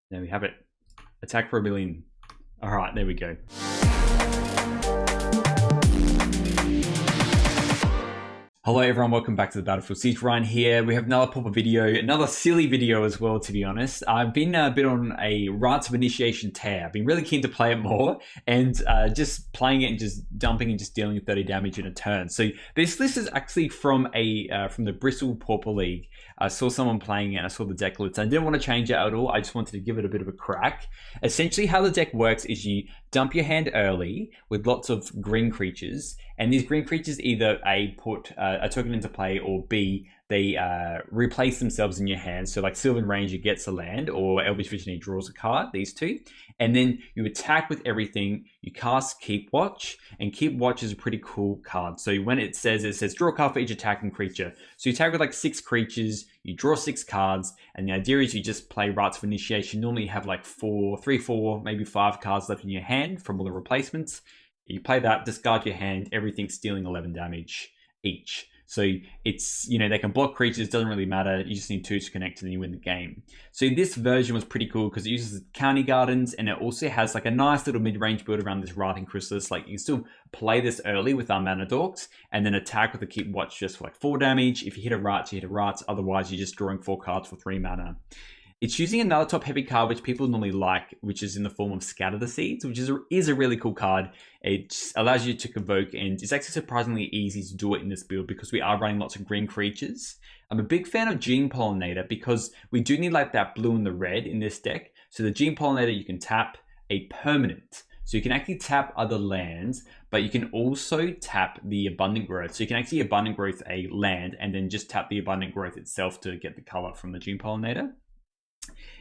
There we have it. Attack for 1 million. All right, there we go. Hello everyone, welcome back to the Battlefield Siege. Ryan here. We have another Pauper video, another silly video as well, to be honest. I've been a bit on a Rites of Initiation tear. I've been really keen to play it more, and just playing it and just dumping and just dealing with 30 damage in a turn. So this list is actually from the Bristol Pauper League. I saw someone playing it and I saw the deck list. I didn't want to change it at all. I just wanted to give it a bit of a crack. Essentially how the deck works is you dump your hand early with lots of green creatures, and these green creatures either A, put a token into play, or B, they replace themselves in your hand. So like Sylvan Ranger gets a land, or Elvish Visionary draws a card, these two. And then you attack with everything. You cast Keep Watch, and Keep Watch is a pretty cool card. So when it says draw a card for each attacking creature. So you attack with like 6 creatures, you draw 6 cards, and the idea is you just play Rites of Initiation. Normally you have like 3, 4, maybe 5 cards left in your hand from all the replacements. You play that, discard your hand, everything's dealing 11 damage each. So it's, they can block creatures, doesn't really matter. You just need 2 to connect and then you win the game. So this version was pretty cool because it uses County Gardens, and it also has like a nice little mid-range build around this Writhing Chrysalis. Like you can still play this early with our Mana Dorks and then attack with the Keep Watch just for like 4 damage. If you hit a Rites, you hit a Rites. Otherwise, you're just drawing 4 cards for 3 mana. It's using another top-heavy card, which people normally like, which is in the form of Scatter the Seeds, which is a really cool card. It allows you to convoke, and it's actually surprisingly easy to do it in this build because we are running lots of green creatures. I'm a big fan of Gene Pollinator because we do need like that blue and the red in this deck. So the Gene Pollinator, you can tap a permanent. So you can actually tap other lands, but you can also tap the Abundant Growth. So you can actually Abundant Growth a land and then just tap the Abundant Growth itself to get the color from the Gene Pollinator.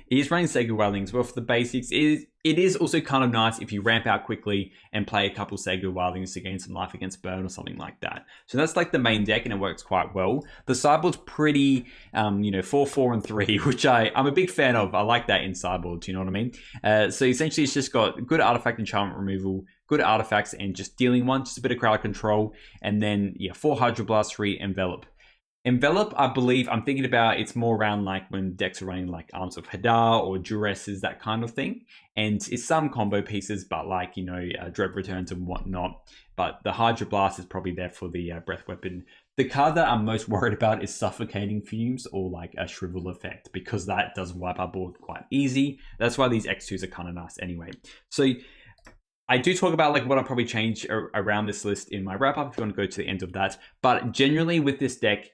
It is running Sacred Wildling as well for the basics. It is also kind of nice if you ramp out quickly and play a couple Sacred Wildlings to gain some life against burn or something like that. So that's like the main deck, and it works quite well. The sideboard's pretty, 4, 4, and 3, which I'm a big fan of. I like that in sideboard, you know what I mean? So essentially it's just got good artifact enchantment removal, good artifacts, and just dealing 1, just a bit of crowd control, and then 4 Hydroblast, 3 Envelop. Envelop, I believe, I'm thinking about, it's more around like when decks are running like Arms of Hadar or Duresses, that kind of thing. And it's some combo pieces, but like, Dread Returns and whatnot. But the Hydroblast is probably there for the Breath Weapon. The card that I'm most worried about is Suffocating Fumes or like a Shrivel Effect, because that does wipe our board quite easy. That's why these X2s are kind of nice anyway. So I do talk about like what I'll probably change around this list in my wrap-up if you want to go to the end of that. But generally with this deck,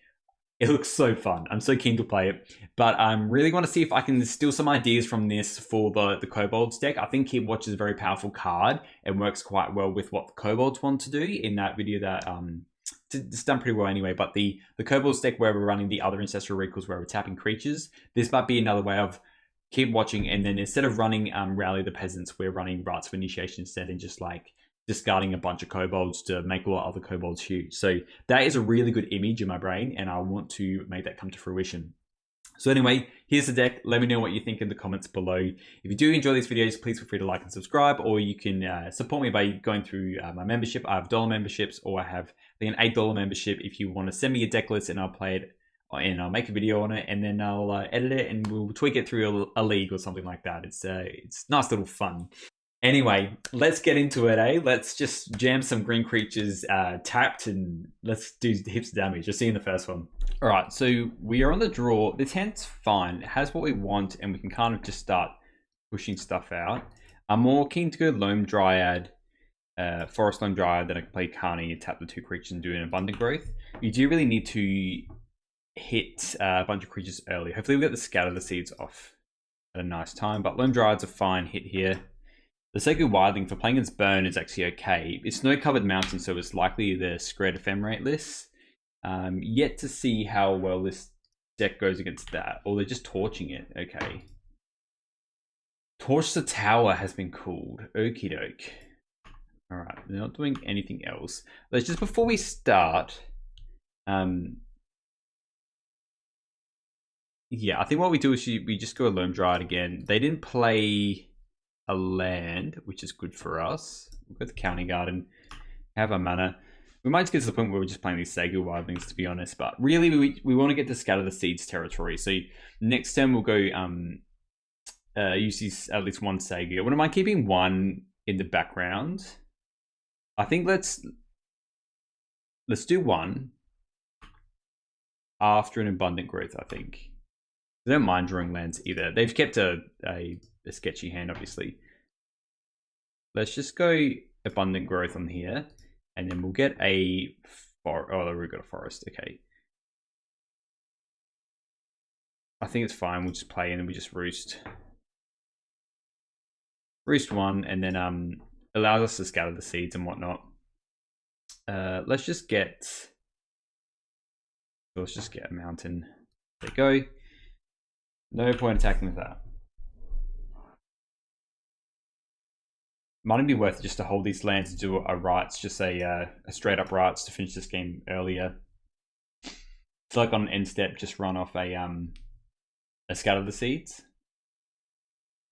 it looks so fun. I'm so keen to play it. But I really want to see if I can steal some ideas from this for the Kobolds deck. I think Keep Watch is a very powerful card and works quite well with what the Kobolds want to do in that video that it's done pretty well anyway. But the Kobolds deck where we're running the other Ancestral Recalls where we're tapping creatures, this might be another way of Keep Watching, and then instead of running Rally the Peasants, we're running Rites of Initiation instead, and just like discarding a bunch of kobolds to make all other kobolds huge. So that is a really good image in my brain, and I want to make that come to fruition. So anyway, here's the deck. Let me know what you think in the comments below. If you do enjoy these videos, please feel free to like and subscribe, or you can support me by going through my membership. I have $1 memberships, or I have an $8 membership if you want to send me a deck list and I'll play it, and I'll make a video on it, and then I'll edit it and we'll tweak it through a league or something like that. It's nice little fun. Anyway, let's get into it, eh? Let's just jam some green creatures tapped, and let's do heaps of damage. You'll see in the first one. All right, so we are on the draw. This hand's fine. It has what we want, and we can kind of just start pushing stuff out. I'm more keen to go Loam Dryad, Forest Loam Dryad, then I can play Carney and tap the 2 creatures and do an Abundant Growth. You do really need to hit a bunch of creatures early. Hopefully we get the Scatter the Seeds off at a nice time, but Loam Dryad's a fine hit here. The Sacred Wildling for playing against burn is actually okay. It's snow-covered mountain, so it's likely the Scred Ephemerate list. Yet to see how well this deck goes against that. Or they're just torching it. Okay. Torch the Tower has been called. Okie doke. Alright, they're not doing anything else. Let's just, before we start, yeah, I think what we do is we just go Loam Dryad again. They didn't play a land, which is good for us. We've got the County Garden, have our mana. We might just get to the point where we're just playing these Sacred Wildlings, to be honest, but really we want to get to Scatter the Seeds territory. So next turn we'll go uses at least one Saga. I wouldn't mind keeping one in the background. I think let's do one after an abundant growth, I think. I don't mind drawing lands either. They've kept a sketchy hand, obviously. Let's just go abundant growth on here, and then we'll get a we've got a forest. Okay. I think it's fine. We'll just play and then we just roost. Roost one, and then allows us to scatter the seeds and whatnot. Let's just get a mountain. There you go. No point attacking with that. Might be worth it just to hold these lands and do a rites, just a straight up rites to finish this game earlier. So like on an end step, just run off a scatter the seeds.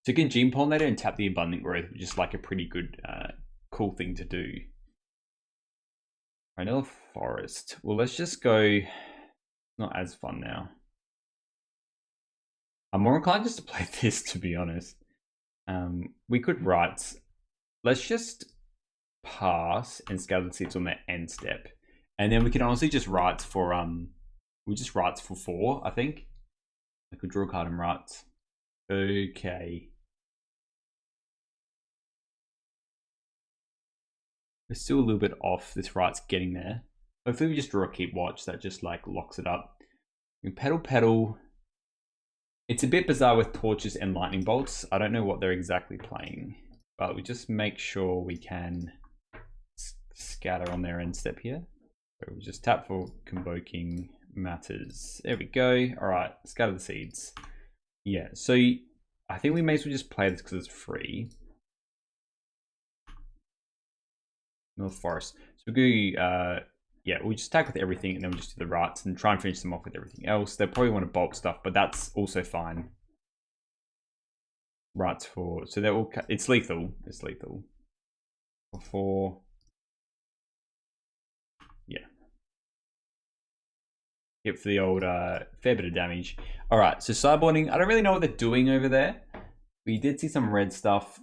So you can gene pollinator and tap the abundant growth, which is like a pretty good, cool thing to do. Another forest. Well, let's just go. Not as fun now. I'm more inclined just to play this, to be honest. We could write. Let's just pass and scatter the seeds on the end step, and then we can honestly just write for we just write for 4. I think I could draw a card and write. Okay. We're still a little bit off. This right's getting there. Hopefully we just draw a keep watch that just like locks it up. We pedal. It's a bit bizarre with torches and lightning bolts. I don't know what they're exactly playing, but we just make sure we can scatter on their end step here. So we just tap for convoking matters. There we go. All right, scatter the seeds. Yeah, so I think we may as well just play this because it's free. North Forest. So we go, yeah, we'll just attack with everything and then we'll just do the rites and try and finish them off with everything else. They'll probably want to bulk stuff, but that's also fine. Rites for, so they're all, it's lethal. It's lethal. For, yeah. Hit for the old, fair bit of damage. All right, so sideboarding, I don't really know what they're doing over there. We did see some red stuff.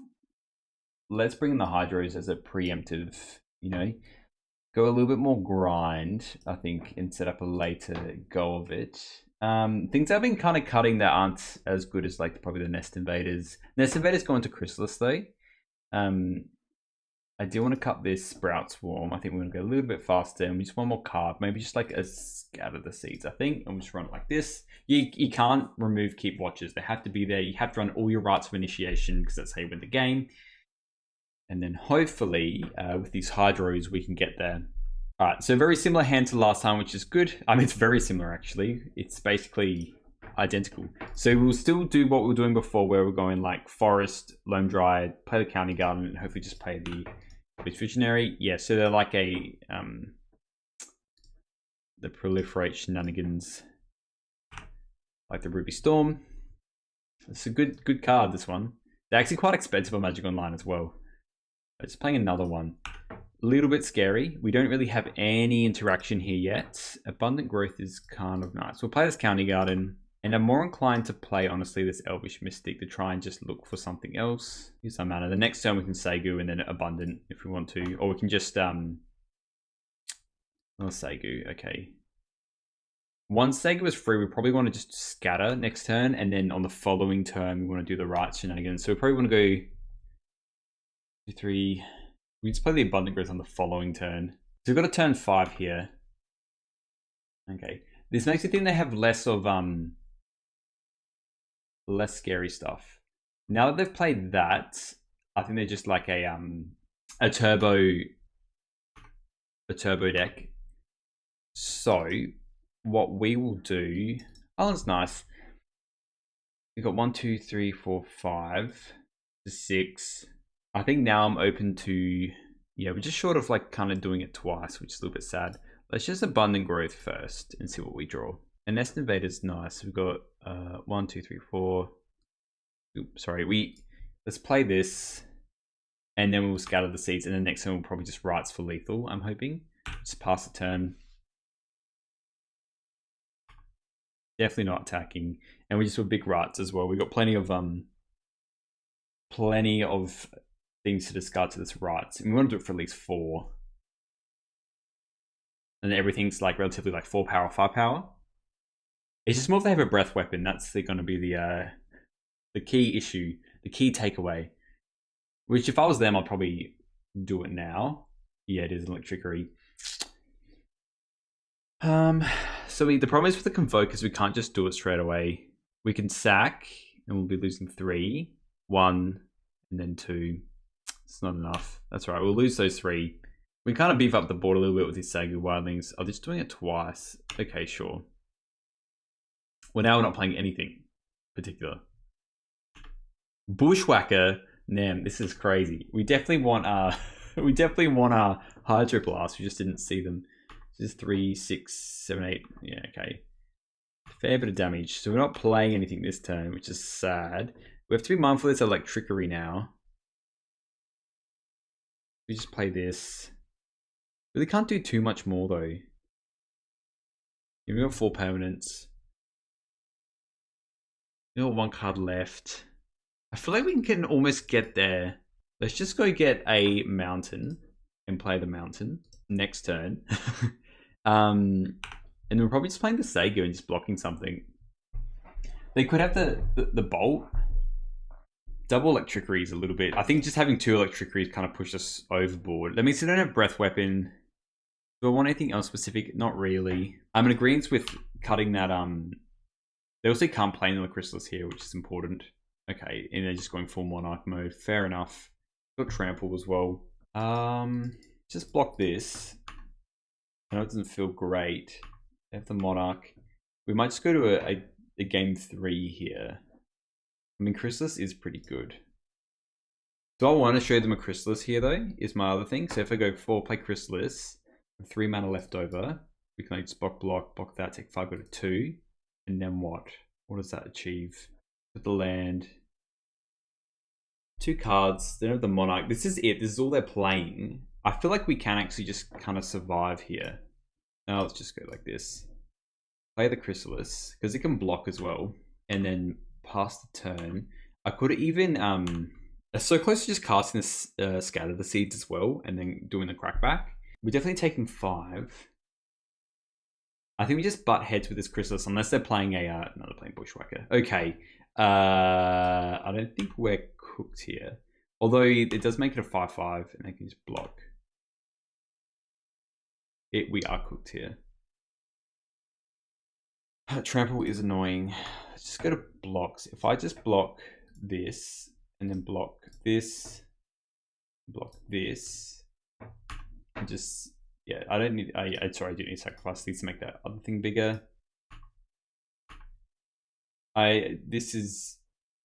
Let's bring in the Hydros as a preemptive, you know, go a little bit more grind, I think, and set up a later go of it. Things I've been kind of cutting that aren't as good as like probably the Nest Invaders. Nest Invaders go into Chrysalis though. I do want to cut this Sprout Swarm. I think we're going to go a little bit faster and we just want more card. Maybe just like a scatter the seeds, I think. And we'll just run it like this. You can't remove keep watches. They have to be there. You have to run all your Rites of Initiation because that's how you win the game. And then hopefully with these Hydros, we can get there. All right, so very similar hand to last time, which is good. I mean, it's very similar actually. It's basically identical. So we'll still do what we were doing before where we're going like Forest, Loam Dryad, play the County Garden, and hopefully just play the Visionary. Yeah, so they're like a the proliferate shenanigans, like the Ruby Storm. It's a good card, this one. They're actually quite expensive on Magic Online as well. Just playing another one. A little bit scary. We don't really have any interaction here yet. Abundant Growth is kind of nice. We'll play this County Garden. And I'm more inclined to play, honestly, this Elvish Mystic to try and just look for something else. Use some mana. The next turn we can Segu and then Abundant if we want to. Or we can just, Segu, okay. Once Segu is free, we probably want to just scatter next turn. And then on the following turn, we want to do the right shenanigans. So we probably want to go 2, 3. We just play the Abundant Growth on the following turn. So we've got a turn 5 here. Okay. This makes me think they have less of, less scary stuff. Now that they've played that, I think they're just like a turbo deck. So what we will do, oh, that's nice. We've got 1, 2, 3, 4, 5, 6. I think now I'm open to, yeah, we're just short of like kind of doing it twice, which is a little bit sad. Let's just Abundant Growth first and see what we draw. And Nest Invader's nice. We've got 1, 2, 3, 4. Oops, sorry. Let's play this, and then we'll scatter the seeds. And the next one we'll probably just Rites for lethal. I'm hoping. Just pass the turn. Definitely not attacking, and we just do big Rites as well. We got plenty of plenty of things to discard to this Rites. And we want to do it for at least 4. And everything's like relatively like 4 power, 5 power. It's just more if they have a breath weapon. That's going to be the key issue, the key takeaway. Which if I was them, I'd probably do it now. Yeah, it is an electricity. So the problem is with the Convoke is we can't just do it straight away. We can sack, and we'll be losing 3, 1, and then 2. It's not enough. That's right. We'll lose those 3. We kind of beef up the board a little bit with these Sagu Wildlings. Oh, they're just doing it twice. Okay, sure. Well, now we're not playing anything particular. Bushwhacker. Nam, this is crazy. We definitely want our Hydro Blast. We just didn't see them. This is 3, 6, 7, 8. Yeah, okay. Fair bit of damage. So we're not playing anything this turn, which is sad. We have to be mindful of this Electrickery now. We just play this. Really can't do too much more though. We've got 4 permanents. We've got 1 card left. I feel like we can almost get there. Let's just go get a mountain and play the mountain next turn. And we're probably just playing the Sago and just blocking something. They could have the bolt. Double Electrickeries a little bit. I think just having 2 Electrickeries kind of pushed us overboard. Let me see, I don't have Breath Weapon. Do I want anything else specific? Not really. I'm in agreement with cutting that. They also can't play in the Chrysalis here, which is important. Okay, and they're just going full Monarch mode. Fair enough. Got Trample as well. Just block this. I know it doesn't feel great. They have the Monarch. We might just go to a game 3 here. I mean, Chrysalis is pretty good. Do I want to show them a Chrysalis here, though? Is my other thing. So if I go 4, play Chrysalis, 3 mana left over, we can just block that, take 5, go to 2. And then what? What does that achieve? With the land. 2 cards. They don't have the Monarch. This is it. This is all they're playing. I feel like we can actually just kind of survive here. Now let's just go like this. Play the Chrysalis, because it can block as well. And then pass the turn. I could even so close to just casting this Scatter the Seeds as well, and then doing the Crackback. We're definitely taking 5. I think we just butt heads with this Chrysalis unless they're playing another playing Bushwhacker. Okay, I don't think we're cooked here. Although it does make it a 5/5, and they can just block. We are cooked here. Trample is annoying. Let's just go to blocks. If I just block this, and then block this, and just, yeah, I don't need, sorry, I do need to sacrifice these to make that other thing bigger. This is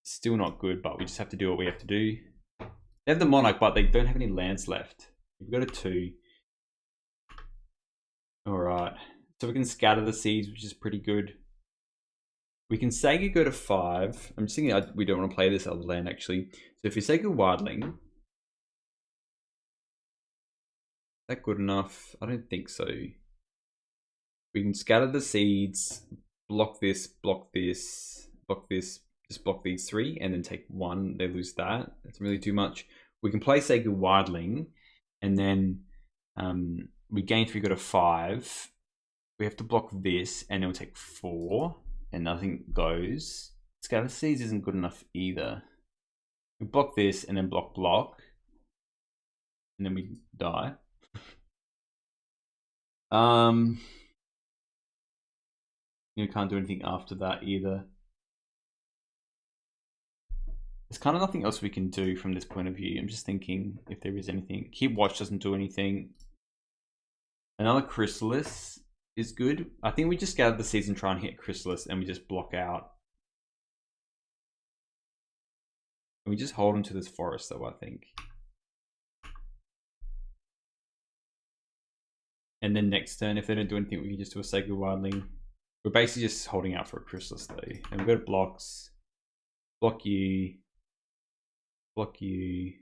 still not good, but we just have to do what we have to do. They have the Monarch, but they don't have any lands left. We've got a 2. Alright. So we can scatter the seeds, which is pretty good. We can Saga go to 5. I'm just thinking we don't want to play this other land, actually. So if you Saga Wildling, is that good enough? I don't think so. We can scatter the seeds, block this, block this, block this, just block these 3, and then take 1. They lose that. That's really too much. We can play Saga Wildling, and then we gain 3, go to 5. We have to block this, and then we'll take 4, and nothing goes. Scatter Seeds isn't good enough either. We block this, and then block, and then we die. You can't do anything after that either. There's kind of nothing else we can do from this point of view. I'm just thinking if there is anything. Keep Watch doesn't do anything. Another Chrysalis is good. I think we just gather the seeds and try and hit Chrysalis, and we just block out. And we just hold into this forest though, I think. And then next turn, if they don't do anything, we can just do a Sacred Wildling. We're basically just holding out for a Chrysalis though. And we've got blocks. Block you. Block you.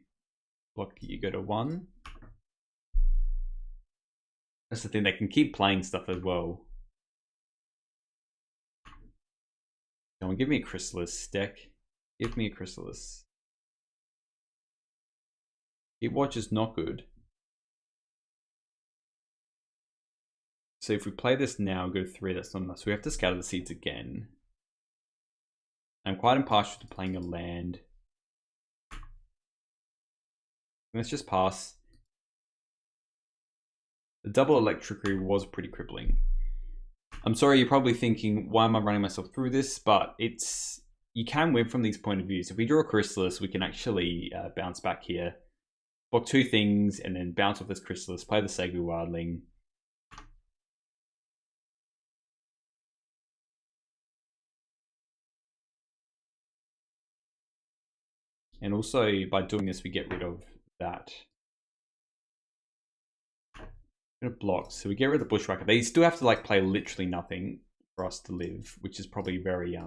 Block you. Go to 1. That's the thing, they can keep playing stuff as well. Come on, give me a Chrysalis deck. Give me a Chrysalis. Keep watch is not good. So if we play this now, go 3, that's not enough. So we have to scatter the seeds again. I'm quite impartial to playing a land. Let's just pass. The double electricity was pretty crippling. I'm sorry, you're probably thinking, why am I running myself through this? But it's, you can win from these point of views. If we draw a Chrysalis, we can actually bounce back here. Block 2 things, and then bounce off this Chrysalis, play the Sacred Wildling. And also, by doing this, we get rid of that. It blocks, so we get rid of the Bushwhacker. They still have to like play literally nothing for us to live, which is probably very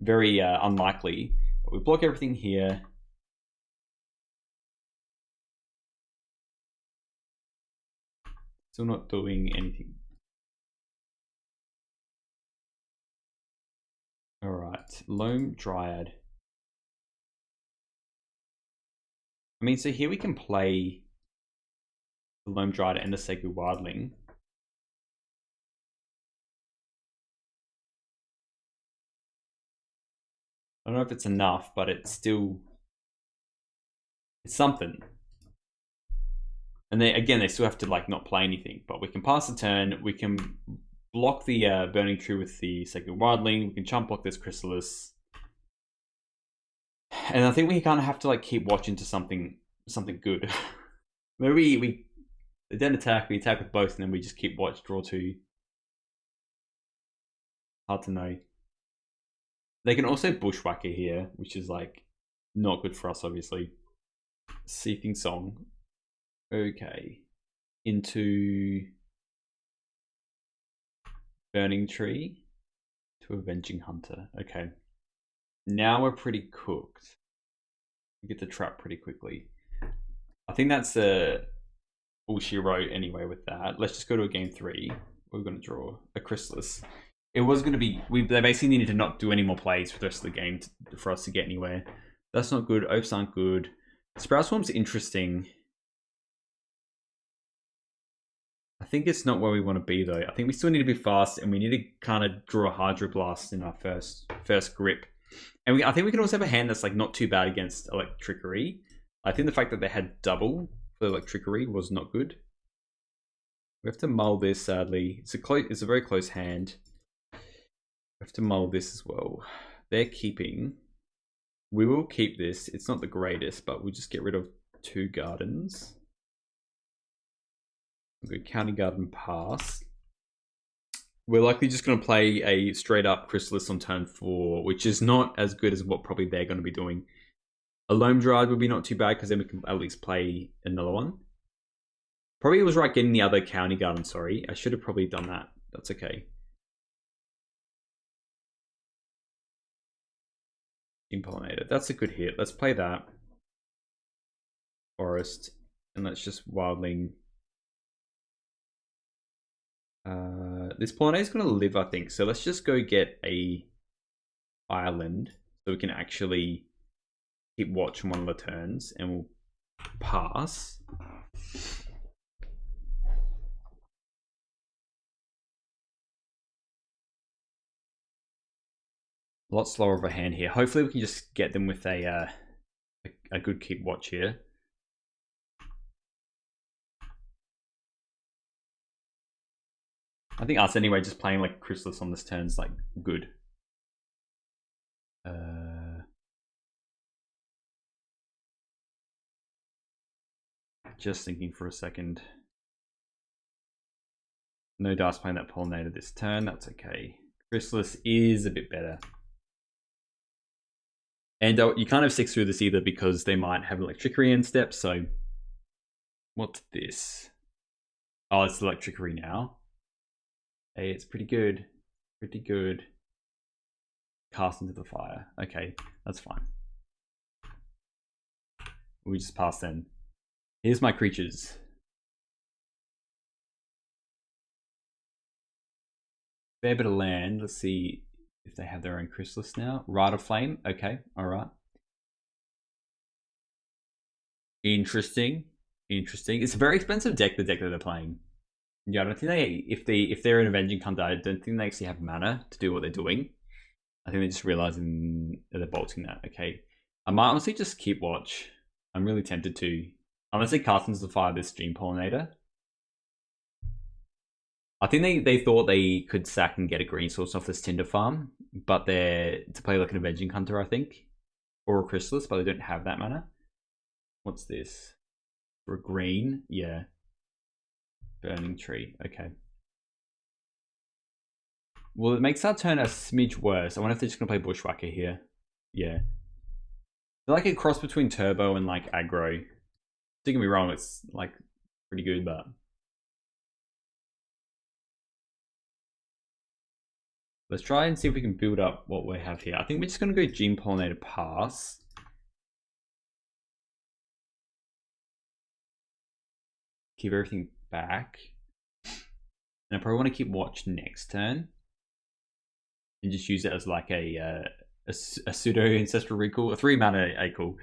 unlikely. But we block everything here. Still not doing anything. All right, Loam Dryad. I mean, so here we can play the Loam Dryad and the Sacred Wildling. I don't know if it's enough, but it's still, it's something. And then again, they still have to like not play anything, but we can pass the turn. We can block the Burning Tree with the Sacred Wildling. We can chump block this Chrysalis. And I think we kind of have to like keep watching to something good. Maybe they don't attack, we attack with both, and then we just keep watch, draw 2. Hard to know. They can also Bushwhacker here, which is like not good for us, obviously. Seething Song. Okay. Into Burning Tree to Avenging Hunter. Okay. Now we're pretty cooked. We get the trap pretty quickly. I think that's all she wrote anyway with that. Let's just go to a game 3. We're going to draw a Chrysalis. It was going to be, they basically needed to not do any more plays for the rest of the game for us to get anywhere. That's not good. Oaths aren't good. Sprout Swarm's interesting. I think it's not where we want to be though. I think we still need to be fast, and we need to kind of draw a Hydroblast in our first grip. And I think we can also have a hand that's like not too bad against Electrickery. I think the fact that they had double for Electrickery was not good. We have to mull this, sadly. It's a very close hand. We have to mull this as well. They're keeping. We will keep this. It's not the greatest, but we'll just get rid of 2 gardens. We'll go County Garden pass. We're likely just going to play a straight up Chrysalis on turn 4, which is not as good as what probably they're going to be doing. A Loam Dryad would be not too bad, because then we can at least play another one. Probably it was right getting the other County Garden, sorry. I should have probably done that. That's okay. Impollinator. That's a good hit. Let's play that. Forest. And let's just Wildling. This Pollinator is going to live, I think. So let's just go get a island so we can actually keep watch on one of the turns, and we'll pass. A lot slower of a hand here. Hopefully we can just get them with a good keep watch here. I think us anyway, just playing like Chrysalis on this turn is like good. Just thinking for a second. No dice playing that Pollinator this turn, that's okay. Chrysalis is a bit better. And you can't have 6 through this either, because they might have Electrickery in step, so... What's this? Oh, it's Electrickery now. Hey, it's pretty good. Pretty good. Cast into the fire. Okay, that's fine. We just pass then. Here's my creatures. Fair bit of land. Let's see if they have their own Chrysalis now. Rite of Flame. Okay, alright. Interesting. Interesting. It's a very expensive deck, the deck that they're playing. Yeah, I don't think if they're an Avenging Hunter, I don't think they actually have mana to do what they're doing. I think they're just realizing that they're bolting that. Okay. I might honestly just keep watch. I'm really tempted to. I'm gonna say cast into the fire this Gene Pollinator. I think they thought they could sack and get a green source off this Tinder farm, but they're to play like an Avenging Hunter, I think. Or a Chrysalis, but they don't have that mana. What's this? For a green? Yeah. Burning Tree. Okay. Well, it makes our turn a smidge worse. I wonder if they're just going to play Bushwhacker here. Yeah. They're like a cross between Turbo and like aggro. Don't get me wrong, it's like pretty good, but... Let's try and see if we can build up what we have here. I think we're just going to go Gene Pollinator pass. Keep everything back. And I probably want to keep watch next turn. And just use it as like a pseudo ancestral recall, a 3-mana ACL.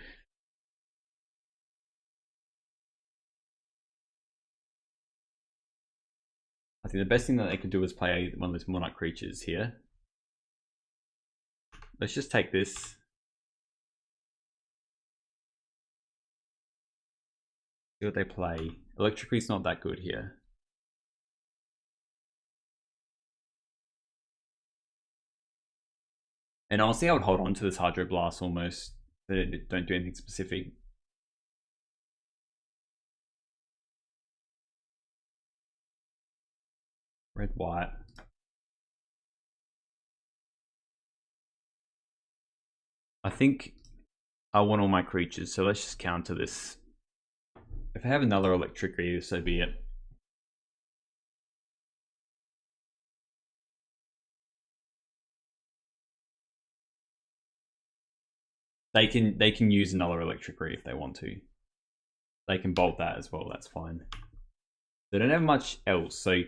I think the best thing that they could do is play one of those Monarch creatures here. Let's just take this. See what they play. Electrically's not that good here. And honestly, I would hold on to this Hydroblast almost. That don't do anything specific. Red, white. I think I want all my creatures, so let's just counter this. If I have another Electricity, so be it. They can use another Electricity if they want to. They can bolt that as well, that's fine. They don't have much else, so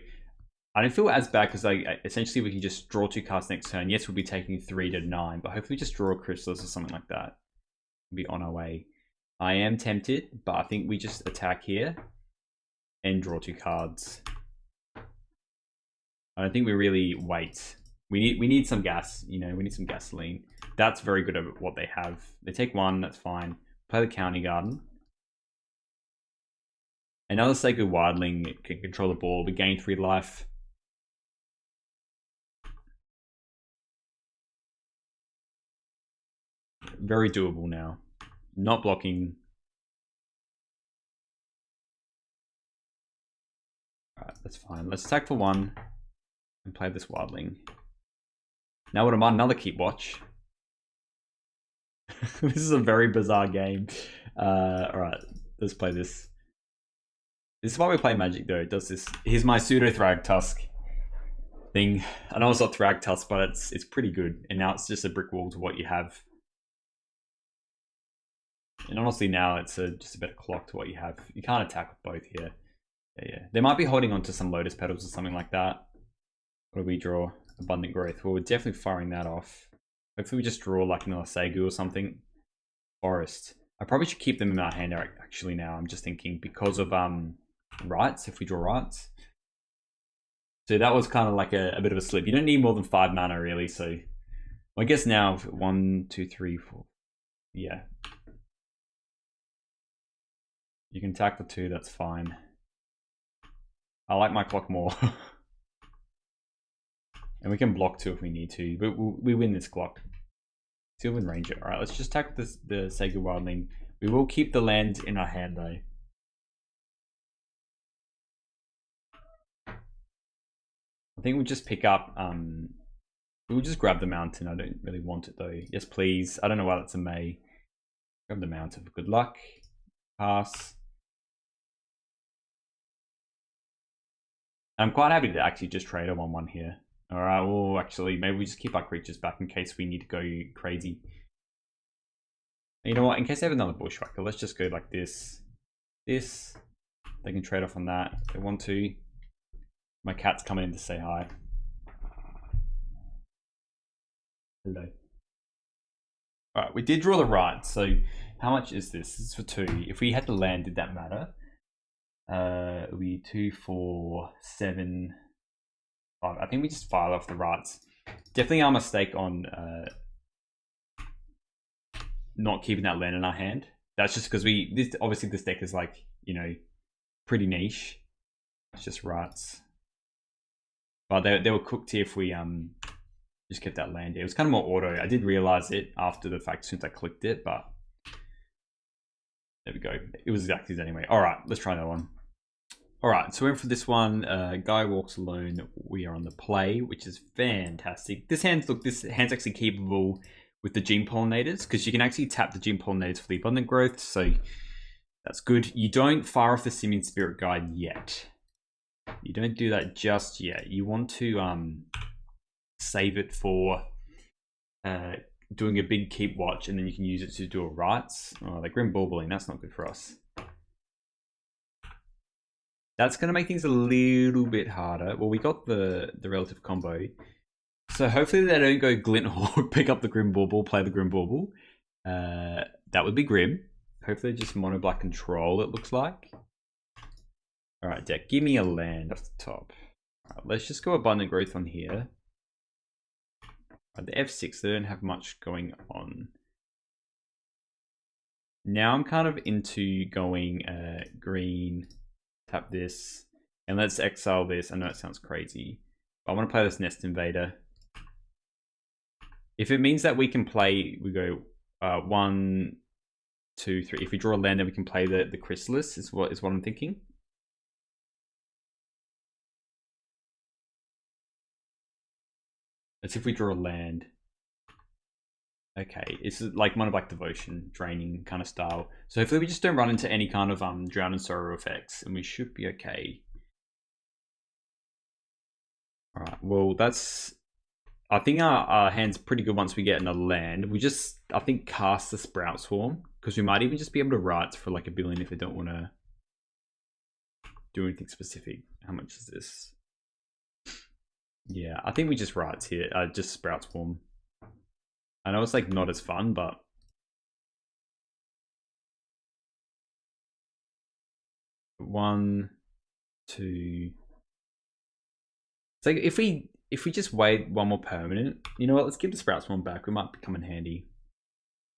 I don't feel as bad because essentially we can just draw 2 cards next turn. Yes, we'll be taking 3 to 9, but hopefully just draw a Chrysalis or something like that. We'll be on our way. I am tempted, but I think we just attack here and draw 2 cards. I don't think we really wait. We need some gas, you know, we need some gasoline. That's very good at what they have. They take 1, that's fine. Play the County Garden. Another Sacred Wildling can control the ball. We gain 3 life. Very doable now. Not blocking. Alright, that's fine. Let's attack for 1 and play this Wildling. Now what am I? Another Keep Watch. This is a very bizarre game. Alright, let's play this. This is why we play Magic though. It does this. Here's my pseudo Thragtusk thing. I know it's not Thragtusk, but it's pretty good. And now it's just a brick wall to what you have. And honestly now it's just a better clock to what you have. You can't attack with both here. Yeah. They might be holding on to some Lotus Petals or something like that. What do we draw? Abundant Growth. Well, we're definitely firing that off. Hopefully we just draw like another Segu or something. Forest. I probably should keep them in our hand actually now. I'm just thinking because of Rites, if we draw Rites. So that was kind of like a bit of a slip. You don't need more than 5 mana really, so well, I guess now 1, 2, 3, 4. Yeah. You can attack the 2, that's fine. I like my clock more. And we can block 2 if we need to, but we win this clock. Sylvan Ranger. Alright, let's just attack the Sacred Wildling. We will keep the land in our hand though. I think we'll just pick up, we'll just grab the mountain. I don't really want it though. Yes, please. I don't know why that's a May. Grab the mountain for good luck. Pass. I'm quite happy to actually just trade a 1-1 here. Alright, well actually, maybe we just keep our creatures back in case we need to go crazy. You know what, in case they have another Bushwhacker, let's just go like this. This. They can trade off on that if they want to. My cat's coming in to say hi. Hello. Alright, we did draw the right, so How much is this? This is for 2. If we had the land, did that matter? It would be 2, 4, 7, 5. I think we just file off the rights. Definitely our mistake on not keeping that land in our hand. That's just because obviously this deck is like, you know, pretty niche. It's just rights. But they were cooked here if we just kept that land here. It was kind of more auto. I did realize it after the fact since I clicked it, but there we go. It was exactly that anyway. All right, let's try another one. All right, so we're in for this one. Guy walks alone. We are on the play, which is fantastic. This hand's actually keepable with the gene pollinators because you can actually tap the gene pollinators for the abundant growth. So that's good. You don't fire off the Simian Spirit Guide yet. You don't do that just yet. You want to save it for doing a big keep watch, and then you can use it to do a rights. Oh, the Grim Bauble, that's not good for us. That's going to make things a little bit harder. Well, we got the relative combo. So hopefully they don't go Glint Hawk, pick up the Grim Bauble, play the Grim Bauble. That would be grim. Hopefully just mono black control, it looks like. Alright, deck, give me a land off the top. Alright, let's just go abundant growth on here. The F6, they don't have much going on. Now I'm kind of into going green, tap this, and let's exile this. I know it sounds crazy, but I want to play this Nest Invader. If it means that we can play, we go 1, 2, 3. If we draw a land, then we can play the Chrysalis, is what I'm thinking. Let's see if we draw a land. Okay, it's like Mono Black Devotion, draining kind of style. So hopefully we just don't run into any kind of Drown and Sorrow effects, and we should be okay. Alright, well that's... I think our hand's pretty good once we get another land. We just, I think, cast the Sprout Swarm, because we might even just be able to rights for like a billion if we don't want to do anything specific. How much is this? Yeah, I think we just rights here, just Sprout Swarm. I know it's like not as fun, but one, two. It's like if we just wait one more permanent, you know what? Let's give the Sprout Swarm back. We might become in handy.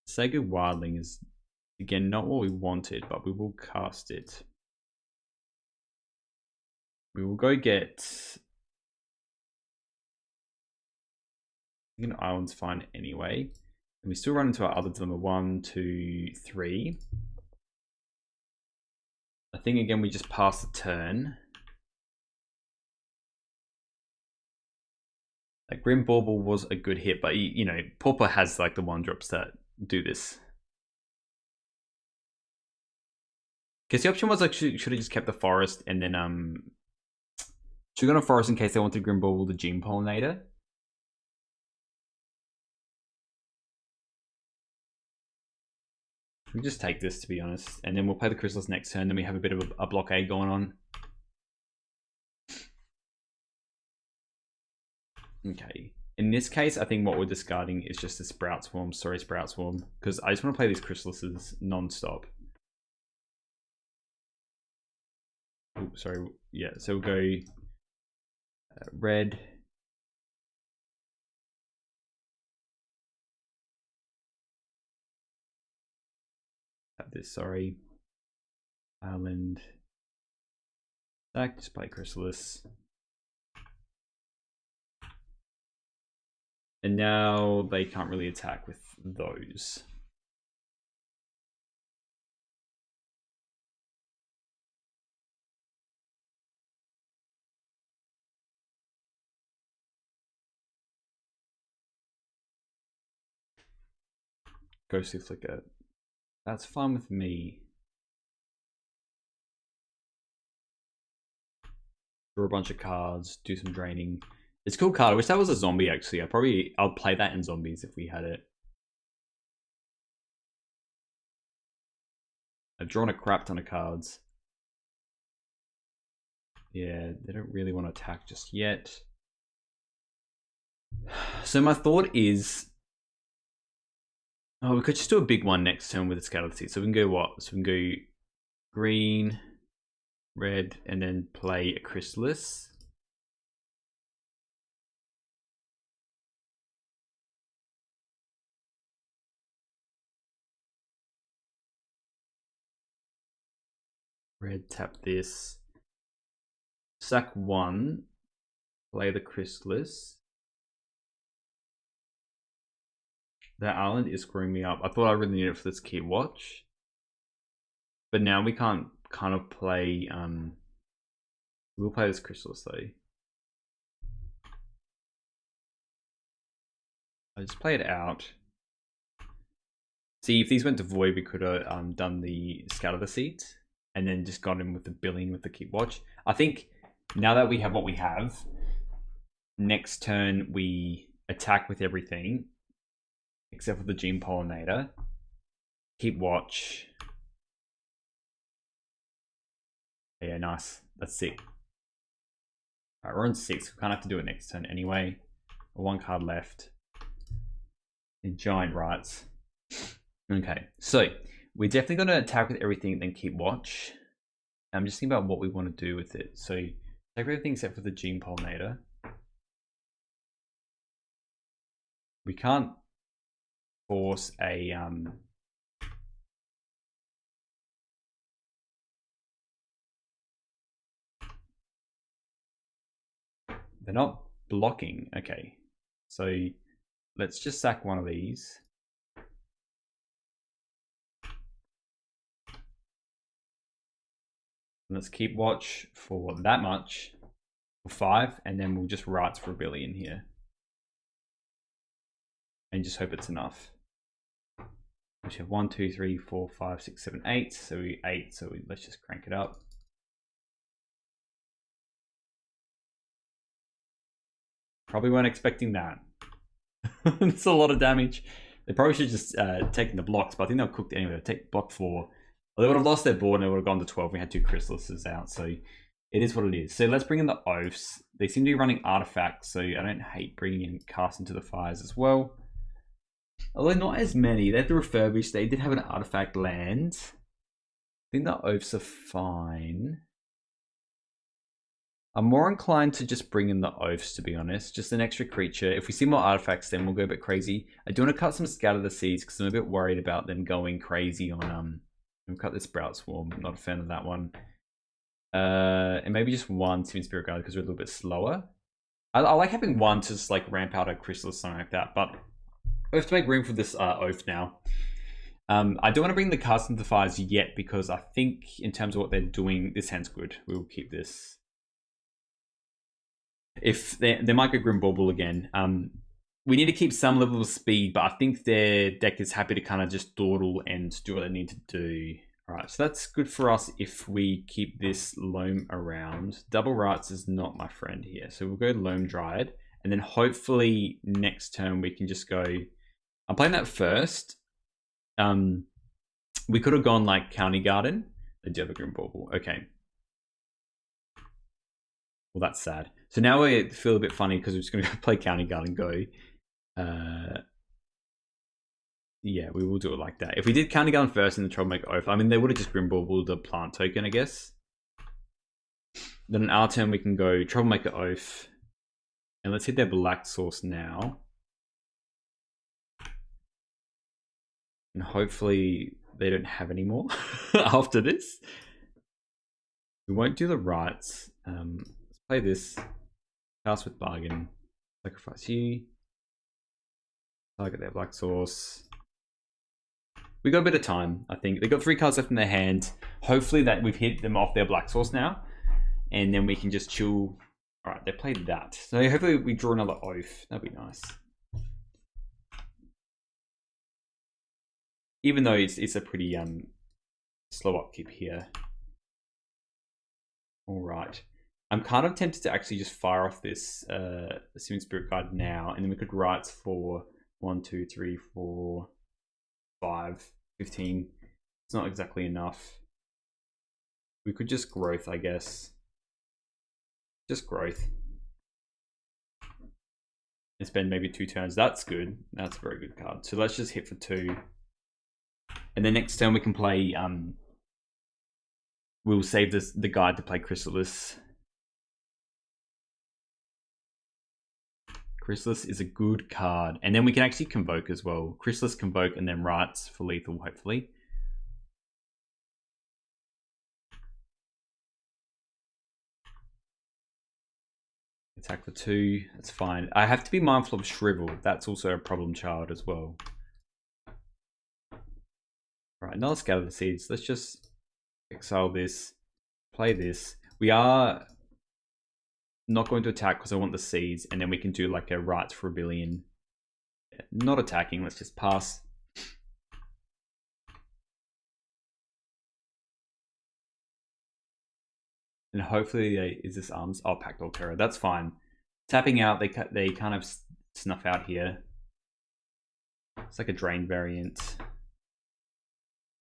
Sacred Wildling is again not what we wanted, but we will cast it. We will go get. I think an island's fine anyway. And we still run into our other dilemma. 1, 2, 3. I think again we just pass the turn. Like Grim Bauble was a good hit, but you know, Pauper has like the 1-drops that do this. Because the option was like should have just kept the forest and then should have gone a forest in case they wanted Grim Bauble the Gene Pollinator. We just take this, to be honest, and then we'll play the Chrysalis next turn. Then we have a bit of a blockade going on. Okay. In this case, I think what we're discarding is just a Sprout Swarm. Sorry, Sprout Swarm, because I just want to play these Chrysalises non-stop. Oh, sorry. Yeah, so we'll go red. This, sorry. Island. Sack, just play Chrysalis. And now they can't really attack with those. Ghostly Flicker. That's fine with me. Draw a bunch of cards, do some draining. It's a cool card. I wish that was a zombie actually. I'll play that in zombies if we had it. I've drawn a crap ton of cards. Yeah, they don't really want to attack just yet. So my thought is Oh, we could just do a big one next turn with a Scatter Seed. So we can go what? So we can go green, red, and then play a Chrysalis. Red, tap this. Sack 1. Play the Chrysalis. That island is screwing me up. I thought I really needed it for this Keep Watch. But now we can't kind of play... we'll play this Chrysalis though. I just play it out. See, if these went to void, we could have done the Scatter the Seeds. And then just got in with the billing with the Keep Watch. I think now that we have what we have, next turn we attack with everything. Except for the Gene Pollinator. Keep Watch. Yeah, nice. That's sick. Alright, we're on 6. We can't have to do it next turn anyway. 1 card left. And Giant Rites. Okay, so we're definitely going to attack with everything and then Keep Watch. I'm just thinking about what we want to do with it. So, take everything except for the Gene Pollinator. We can't force a they're not blocking. Okay, so let's just sack one of these. Let's Keep Watch for that much, for 5, and then we'll just Rites for 1 billion here. And just hope it's enough. We have 1, 2, 3, 4, 5, 6, 7, 8. So 8. So let's just crank it up. Probably weren't expecting that. It's a lot of damage. They probably should just taken the blocks, but I think they'll cooked anyway. They'll take block 4. Well, they would have lost their board and they would have gone to 12. We had 2 Chrysalises out, so it is what it is. So let's bring in the Oaths. They seem to be running artifacts, so I don't hate bringing in Cast into the Fires as well. Although not as many. They had the Refurbish. They did have an artifact land. I think the Oaths are fine. I'm more inclined to just bring in the Oaths, to be honest. Just an extra creature. If we see more artifacts, then we'll go a bit crazy. I do want to cut some Scatter the Seeds because I'm a bit worried about them going crazy on... We'll cut this Sprout Swarm. I'm not a fan of that one. And maybe just 1 Twin Spirit Guard because we're a little bit slower. I like having 1 to just like ramp out a Crystal or something like that, but we have to make room for this Oath now. I don't want to bring the Cast into the Fires yet because I think in terms of what they're doing, this hand's good. We will keep this. If they might go Grim Bauble again. We need to keep some level of speed, but I think their deck is happy to kind of just dawdle and do what they need to do. All right, so that's good for us if we keep this Loam around. Double Rites is not my friend here, so we'll go Loam Dryad, and then hopefully next turn we can just go... I'm playing that first. We could have gone like County Garden. They do have a Grim Bauble. Okay. Well, that's sad. So now we feel a bit funny because we're just going to play County Garden, go. Yeah, we will do it like that. If we did County Garden first and the Troublemaker Oath, I mean, they would have just Grim Baubled the plant token, I guess. Then in our turn, we can go Troublemaker Oath. And let's hit their Black Source now. And hopefully they don't have any more after this. We won't do the Rites. Let's play this. Cast with Bargain. Sacrifice you. Target their Black Source. We got a bit of time, I think. They've got 3 cards left in their hand. Hopefully that we've hit them off their Black Source now. And then we can just chill. Alright, they played that. So hopefully we draw another Oath. That'd be nice. Even though it's a pretty slow upkeep here. Alright. I'm kind of tempted to actually just fire off this Assuming Spirit Guide now. And then we could Rites for 1, 2, 3, 4, 5, 15. It's not exactly enough. We could just Growth, I guess. Just Growth. And spend maybe 2 turns. That's good. That's a very good card. So let's just hit for 2. And then next turn we can play. We'll save the guide to play Chrysalis. Chrysalis is a good card, and then we can actually convoke as well. Chrysalis, convoke, and then Rites for lethal, hopefully. Attack for 2, that's fine. I have to be mindful of Shrivel. That's also a problem child as well. Right, another Scatter the Seeds. Let's just exile this, play this. We are not going to attack because I want the seeds, and then we can do like a Rites for Rebellion. Not attacking, let's just pass. And hopefully is this arms? Oh, Pact Terror. That's fine. Tapping out, they kind of snuff out here. It's like a drain variant.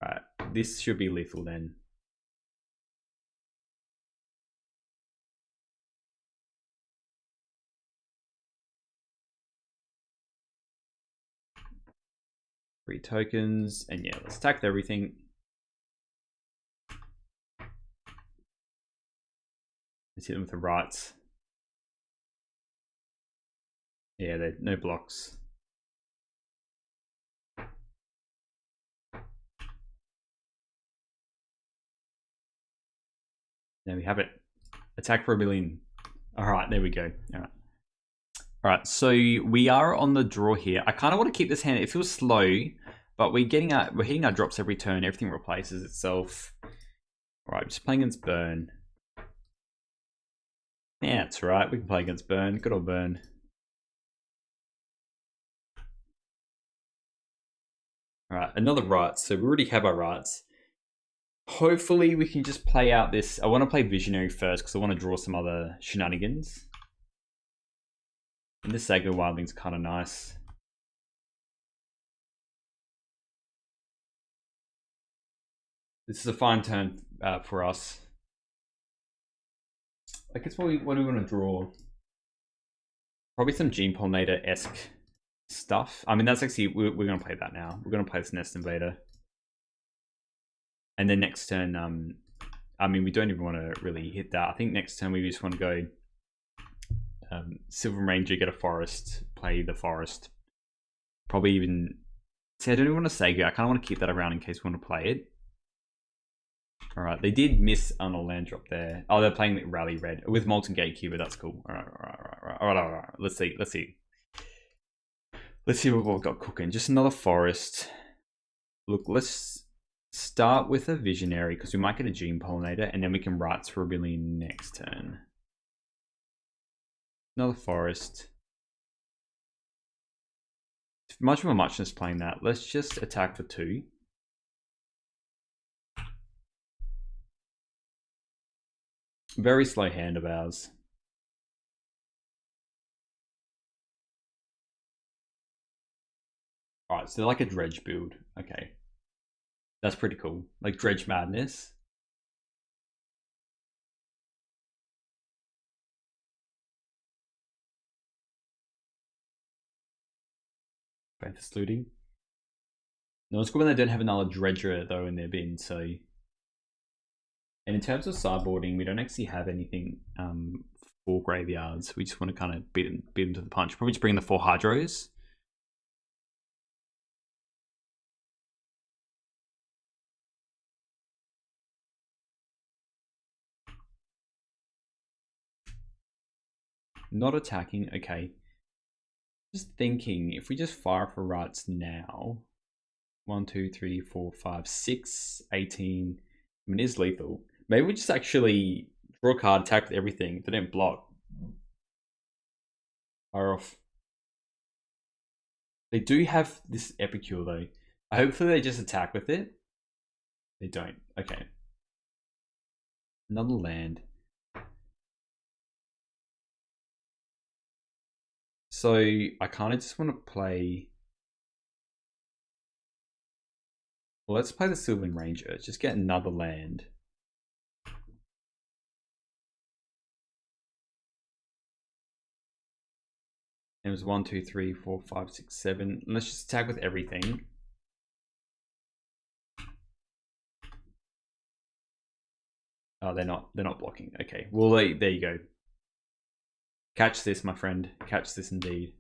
Alright, this should be lethal then. Three tokens, and yeah, let's attack with everything. Let's hit them with the Rites. Yeah, they're no blocks. There we have it. Attack for $1 Alright, there we go. Alright, so we are on the draw here. I kind of want to keep this hand. It feels slow, but we're hitting our drops every turn. Everything replaces itself. Alright, just playing against Burn. Yeah, that's right. We can play against Burn. Good old Burn. Alright, another Rites. So we already have our Rites. Hopefully we can just play out this. I want to play Visionary first because I want to draw some other shenanigans. And this Saga Wildling's kind of nice. This is a fine turn for us. I guess what do we want to draw? Probably some Gene Pollinator-esque stuff. I mean, that's actually, we're going to play that now. We're going to play this Nest Invader. And then next turn, I mean, we don't even want to really hit that. I think next turn we just want to go Silver Ranger, get a forest, play the forest. Probably even, see, I don't even want to Sega. I kind of want to keep that around in case we want to play it. Alright, they did miss on a land drop there. Oh, they're playing Rally Red with Molten Gatekeeper. That's cool. Alright. Let's see. Let's see what we've got cooking. Just another forest. Look, let's start with a Visionary because we might get a Gene Pollinator, and then we can Rites for Rebellion next turn. Another forest. Much of a muchness playing that. Let's just attack for 2. Very slow hand of ours. Alright, so they're like a Dredge build. Okay. That's pretty cool. Like Dredge Madness. Phantas Looting. No, it's good when they don't have another Dredger though in their bin, so. And in terms of sideboarding, we don't actually have anything for graveyards. We just want to kind of beat them to the punch. Probably just bring the 4 Hydros. Not attacking, okay. Just thinking, if we just fire for Rites now, 1, 2, 3, 4, 5, 6, 18. I mean, it is lethal. Maybe we just actually draw a card, attack with everything. If they don't block, fire off. They do have this Epicure though. Hopefully they just attack with it. They don't. Okay. Another land. So I kind of just want to play. Well, let's play the Sylvan Ranger. Just get another land. It was 1, 2, 3, 4, 5, 6, 7. Let's just attack with everything. Oh, they're not blocking. Okay, well, there you go. Catch this, my friend. Catch this indeed.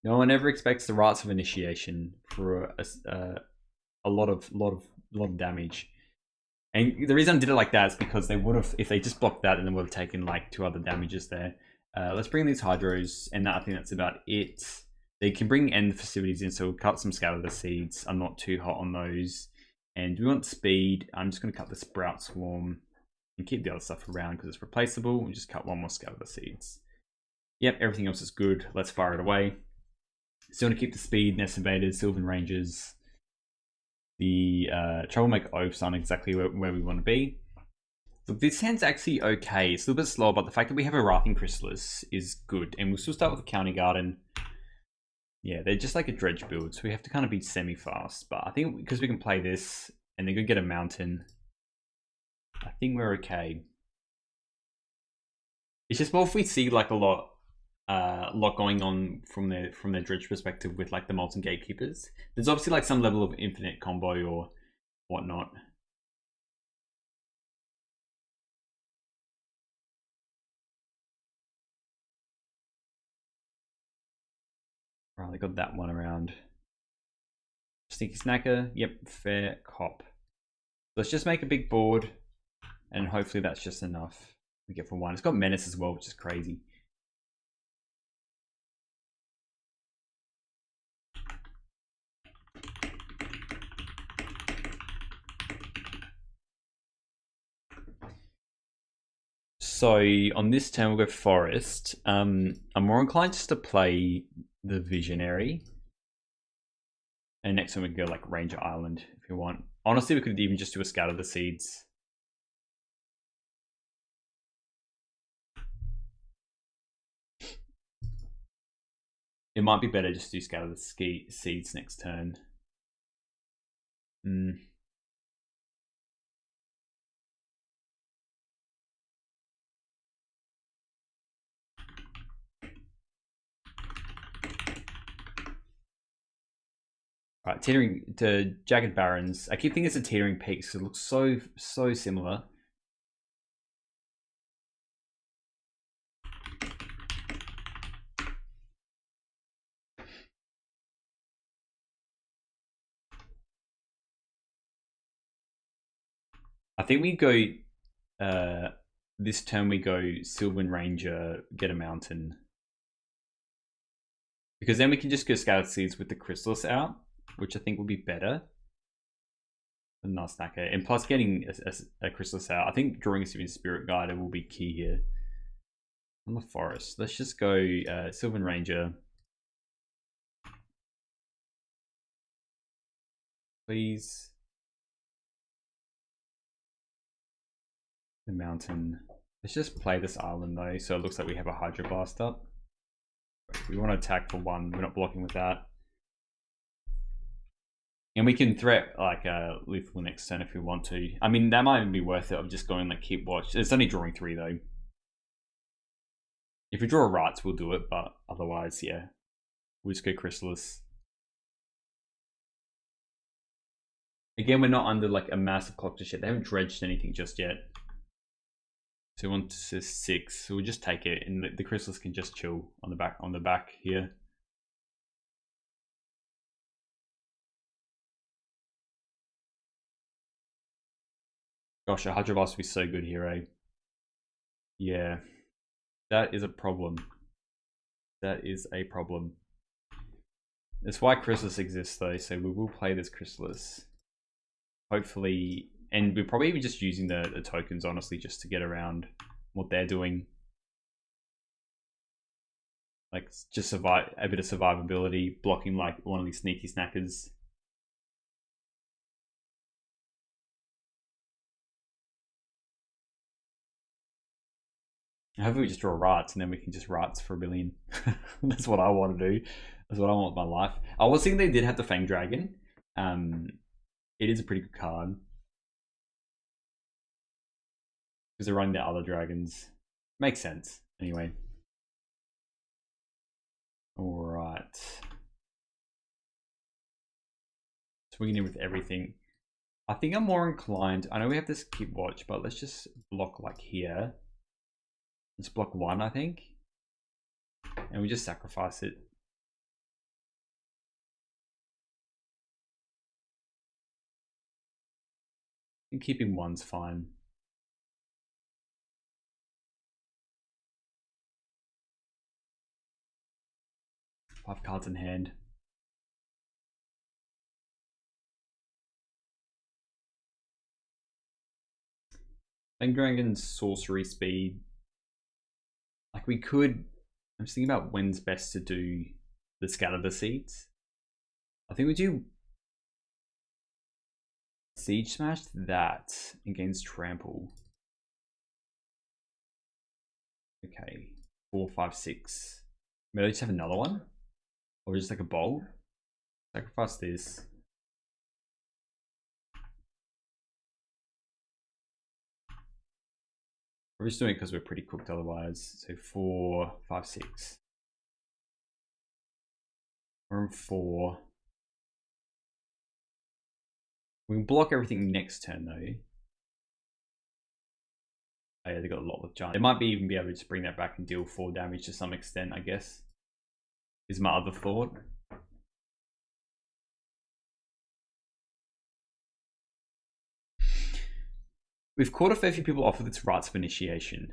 No one ever expects the Rites of Initiation for a lot of damage. And the reason I did it like that is because they would have, if they just blocked that, then they would have taken like 2 other damages there. Let's bring these Hydros, and I think that's about it. They can bring end facilities in, so we'll cut some Scatter the Seeds. I'm not too hot on those. And we want speed. I'm just going to cut the Sprout Swarm and keep the other stuff around because it's replaceable. We'll just cut 1 more Scatter the Seeds. Yep, everything else is good. Let's fire it away. Still want to keep the speed, Nest Invaders, Sylvan Rangers. The Troublemaker Oaths aren't exactly where we want to be. So this hand's actually okay. It's a little bit slow, but the fact that we have a Wrathing Chrysalis is good. And we'll still start with the County Garden. Yeah, they're just like a Dredge build, so we have to kind of be semi-fast. But I think because we can play this, and they're going to get a Mountain, I think we're okay. It's just more if we see like a lot going on from their Dredge perspective with like the Molten Gatekeepers. There's obviously like some level of infinite combo or whatnot. Right, they got that one around. Sneaky Snacker, yep, fair cop. Let's just make a big board, and hopefully that's just enough. We get for 1. It's got Menace as well, which is crazy. So on this turn we'll go Forest. I'm more inclined just to play the Visionary. And next time we can go like Ranger Island if you want. Honestly, we could even just do a Scatter the Seeds. It might be better just to do Scatter the Seeds next turn. Right, teetering to Jagged Barrens. I keep thinking it's a Teetering Peaks. It looks so similar. I think we go this turn we go Sylvan Ranger, get a Mountain. Because then we can just go Scattered Seeds with the Chrysalis out, which I think will be better than Nusnacker. And plus getting a Chrysalis out, I think drawing a Spirit Guider will be key here. On the Forest, let's just go Sylvan Ranger. Please. The Mountain. Let's just play this island though, so it looks like we have a Hydroblast up. We want to attack for 1. We're not blocking with that. And we can threat like lethal next turn if we want to. I mean, that might even be worth it of just going like keep watch. It's only drawing 3 though. If we draw a Rites, we'll do it, but otherwise, yeah. We'll just go Chrysalis. Again, we're not under like a massive clock to shit. They haven't dredged anything just yet. So we want to 6. So we'll just take it, and the Chrysalis can just chill on the back here. Gosh, a Hydroblast would be so good here, eh? Yeah. That is a problem. That is a problem. That's why Chrysalis exists though, so we will play this Chrysalis. Hopefully, and we're probably even just using the tokens, honestly, just to get around what they're doing. Like, just survive a bit of survivability, blocking like one of these sneaky snackers. Hopefully we just draw Rites and then we can just Rites for 1 billion. That's what I want to do. That's what I want with my life. I was thinking they did have the Fang Dragon. It is a pretty good card. Because they're running their other dragons. Makes sense. Anyway. Alright. Swinging in with everything. I think I'm more inclined. I know we have this keep watch, but let's just block like here. Let's block 1, I think. And we just sacrifice it. I think keeping 1's fine. Five cards in hand. Dragon's sorcery speed. Like we could. I'm just thinking about when's best to do the scatter the seeds. I think we do Siege Smash that against Trample. Okay, 4, 5, 6. Maybe just have another one, or just like a bolt. Sacrifice this. We're just doing it because we're pretty cooked otherwise. So 4, 5, 6. We're on 4. We can block everything next turn though. Oh yeah, they got a lot of giant. They might even be able to just bring that back and deal 4 damage to some extent, I guess. Is my other thought. We've caught a fair few people off with its Rites of Initiation.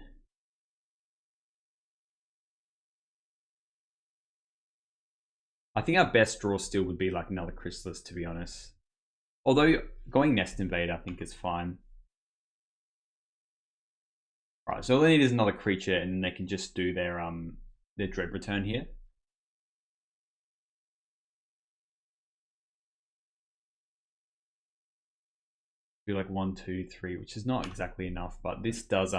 I think our best draw still would be like another Chrysalis, to be honest. Although going Nest Invader I think is fine. Right, so all they need is another creature and they can just do their Dread Return here. Do like 1, 2, 3, which is not exactly enough, but this does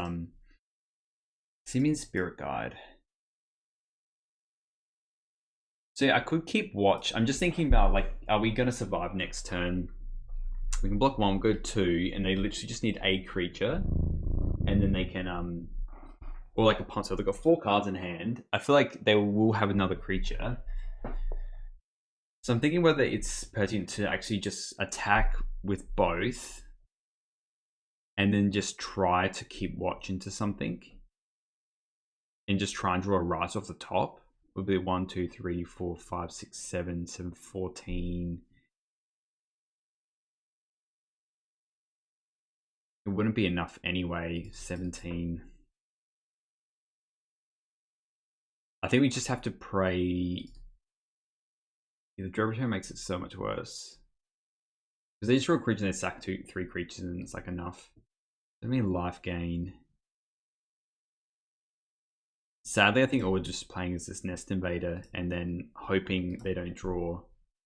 Simian Spirit Guide. So yeah, I could keep watch. I'm just thinking about like, are we gonna survive next turn? We can block 1, go 2, and they literally just need a creature, and then they can or like a punch. So they've got 4 cards in hand. I feel like they will have another creature. So I'm thinking whether it's pertinent to actually just attack with both and then just try to keep watch into something and just try and draw a rise off the top. Would be 1, 2, 3, 4, 5, 6, 7, 7, 14. It wouldn't be enough anyway. 17. I think we just have to pray. The Dread Return makes it so much worse. Because they just draw a creature and they sack 2, 3 creatures and it's like enough. I mean life gain. Sadly, I think all we're just playing is this Nest Invader and then hoping they don't draw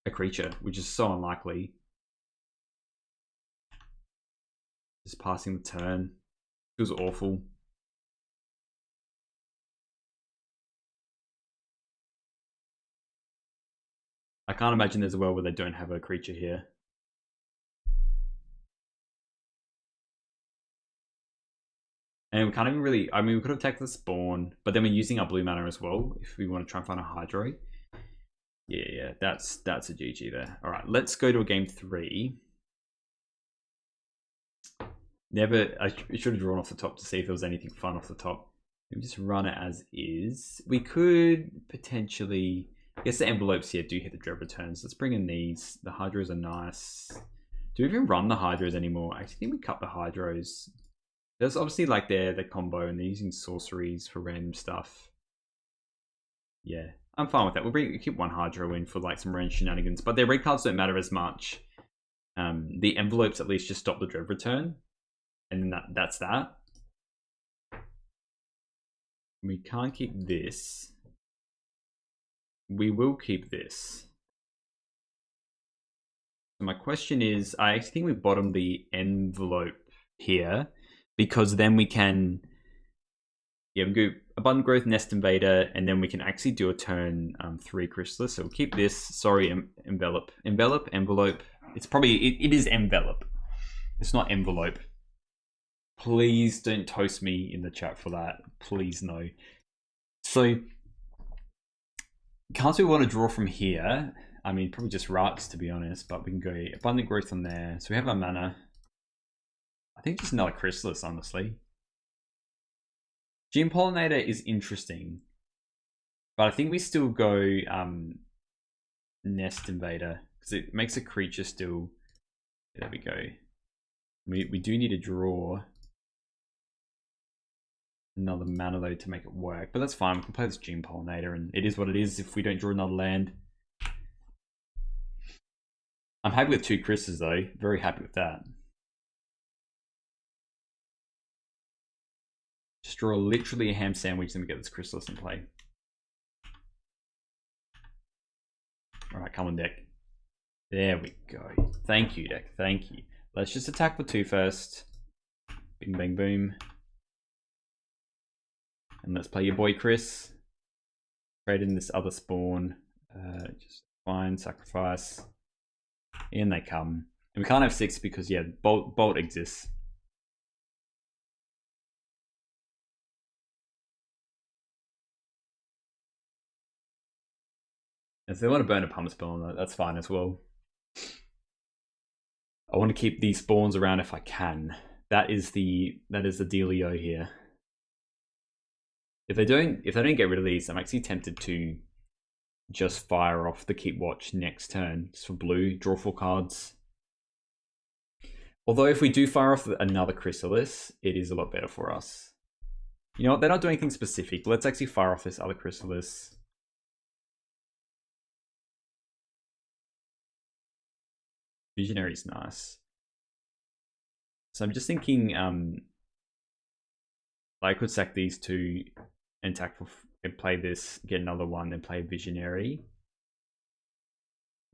a creature, which is so unlikely. Just passing the turn. Feels awful. I can't imagine there's a world where they don't have a creature here. And we can't even really, I mean, we could have taken the spawn, but then we're using our blue mana as well if we want to try and find a Hydro. Yeah, that's a GG there. All right, let's go to a game 3. I should have drawn off the top to see if there was anything fun off the top. Let me just run it as is. We could potentially, I guess the envelopes here do hit the Dread Returns. Let's bring in these. The Hydros are nice. Do we even run the Hydros anymore? I actually think we cut the Hydros. There's obviously like their combo and they're using sorceries for random stuff. Yeah, I'm fine with that. We'll keep 1 Hydro in for like some random shenanigans, but their red cards don't matter as much. The envelopes at least just stop the Dread Return, and then that's that. We can't keep this. We will keep this. So my question is, I actually think we bottom the envelope here because then we can, we go Abundant Growth, Nest Invader, and then we can actually do a turn 3 Chrysalis. So we'll keep this. Sorry, envelope. It's probably, it is envelope. It's not envelope. Please don't toast me in the chat for that. Please no. So, cards we want to draw from here. I mean, probably just Rites, to be honest, but we can go Abundant Growth on there. So we have our mana. I think just another Chrysalis, honestly. Gene Pollinator is interesting, but I think we still go Nest Invader, because it makes a creature still. There we go. We do need to draw another mana though to make it work, but that's fine. We can play this Gene Pollinator, and it is what it is if we don't draw another land. I'm happy with 2 Chris's though. Very happy with that. Just draw literally a ham sandwich, then we get this Chrysalis in play. Alright, come on, deck. There we go. Thank you, deck. Thank you. Let's just attack for 2 first. Bing, bang, boom. And let's play your boy Chris. Trade in this other spawn. Just fine, sacrifice. In they come. And we can't have 6 because, yeah, Bolt exists. If they want to burn a pump spell, that's fine as well. I want to keep these spawns around if I can. That is the dealio here. If they don't get rid of these, I'm actually tempted to just fire off the Keep Watch next turn, just for blue, draw 4 cards. Although if we do fire off another Chrysalis, it is a lot better for us. You know what, they're not doing anything specific. Let's actually fire off this other Chrysalis. Visionary is nice. So I'm just thinking, I could sack these 2 and attack for, and play this, get another one, then play Visionary.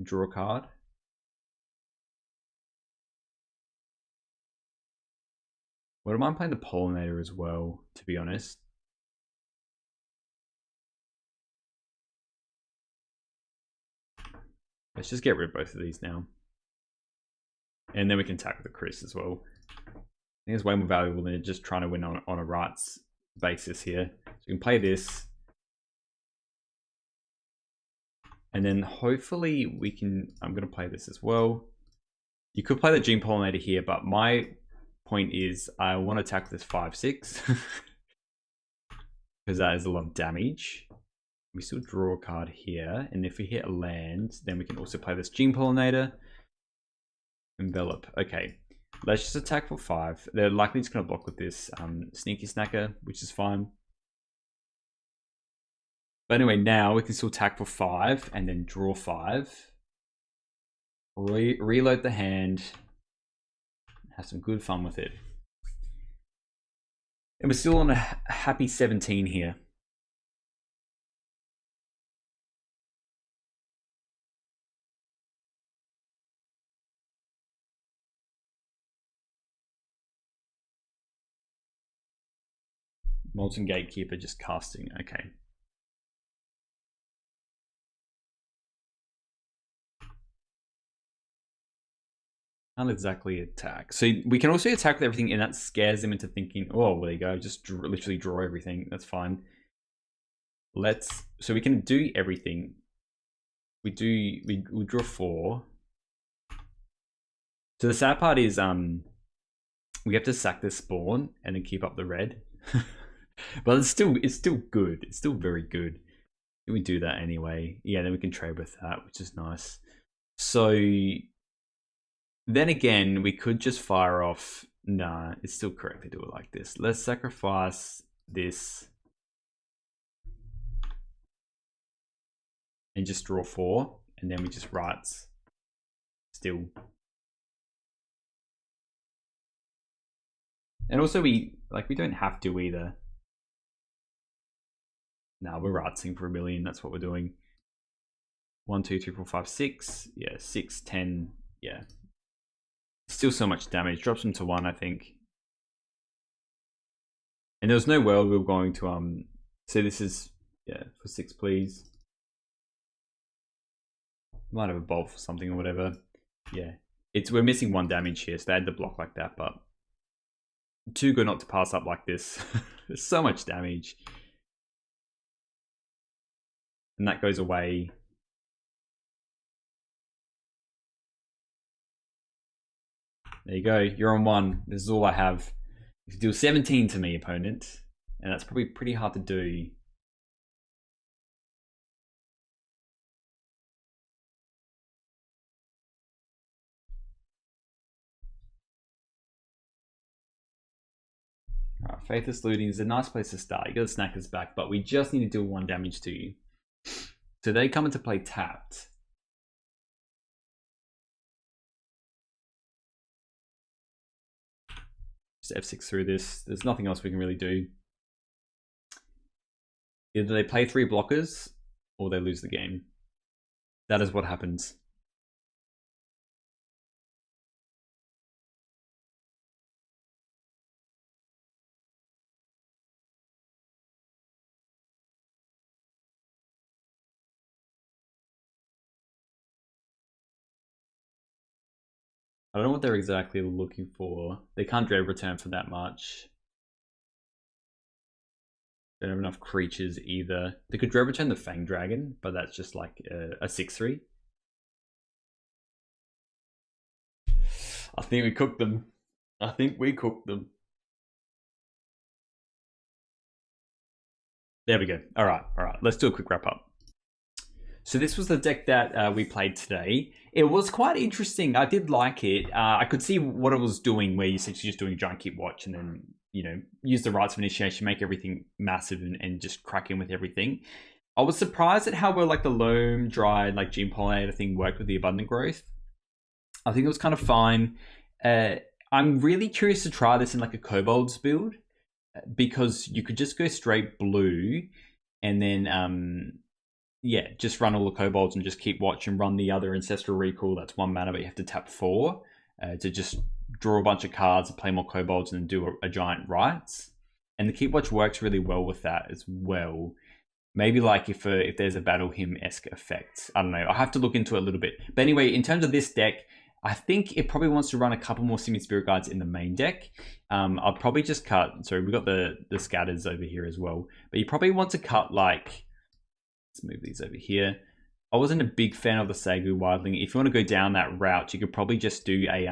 Draw a card. Wouldn't mind playing the Pollinator as well, to be honest. Let's just get rid of both of these now. And then we can attack with the Chris as well. I think it's way more valuable than just trying to win on a Rites basis here. So we can play this. And then hopefully we can... I'm going to play this as well. You could play the Gene Pollinator here, but my point is I want to attack this 5/6. Because that is a lot of damage. We still draw a card here. And if we hit a land, then we can also play this Gene Pollinator. Envelop. Okay. Let's just attack for 5. They're likely just going to block with this Sneaky Snacker, which is fine. But anyway, now we can still attack for 5 and then draw 5. Reload the hand. Have some good fun with it. And we're still on a happy 17 here. Molten Gatekeeper just casting. Okay. Not exactly attack. So we can also attack with everything, and that scares them into thinking, oh, well, there you go, just literally draw everything. That's fine. So we can do everything. We draw 4. So the sad part is we have to sack this spawn and then keep up the red. But it's still good. It's still very good. We do that anyway. Yeah, then we can trade with that, which is nice. So then again, we could just fire off. Nah, it's still correct to do it like this. Let's sacrifice this and just draw 4, and then we just Rites still. And also we don't have to either. Now we're Rightsing for 1 million. That's what we're doing. 1, 2, 3, 4, 5, 6. Yeah, 6, 10. Yeah. Still so much damage. Drops them to 1, I think. And there was no world we were going to so this is, yeah, for 6, please. Might have a bolt for something or whatever. Yeah. We're missing 1 damage here, so they had to block like that, but too good not to pass up like this. There's so much damage. And that goes away. There you go. You're on 1. This is all I have. You deal 17 to me, opponent. And that's probably pretty hard to do. Alright, Faithless Looting is a nice place to start. You got the Snackers back, but we just need to deal 1 damage to you. So they come into play tapped. Just F6 through this. There's nothing else we can really do. Either they play 3 blockers, or they lose the game. That is what happens. I don't know what they're exactly looking for. They can't Dread return for that much. Don't have enough creatures either. They could Dread return the Fang Dragon, but that's just like a 6/3. I think we cooked them. I think we cooked them. There we go. All right. Let's do a quick wrap up. So this was the deck that we played today. It was quite interesting. I did like it. I could see what it was doing, where you're essentially just doing a giant keep watch and then, you know, use the Rites of Initiation, make everything massive and just crack in with everything. I was surprised at how well like the Loam, Dried, like Gene Pollinator thing worked with the Abundant Growth. I think it was kind of fine. I'm really curious to try this in like a Kobolds build, because you could just go straight blue and then yeah, just run all the Kobolds and just keep watch and run the other Ancestral Recall. That's 1 mana, but you have to tap 4 to just draw a bunch of cards and play more Kobolds and then do a giant Rites. And the keep watch works really well with that as well. Maybe like if there's a Battle Hymn-esque effect. I don't know. I'll have to look into it a little bit. But anyway, in terms of this deck, I think it probably wants to run a couple more Simian Spirit Guides in the main deck. I'll probably just cut... Sorry, we've got the Scatters over here as well. But you probably want to cut like... Let's move these over here. I wasn't a big fan of the Sagu Wildling. If you want to go down that route, you could probably just do a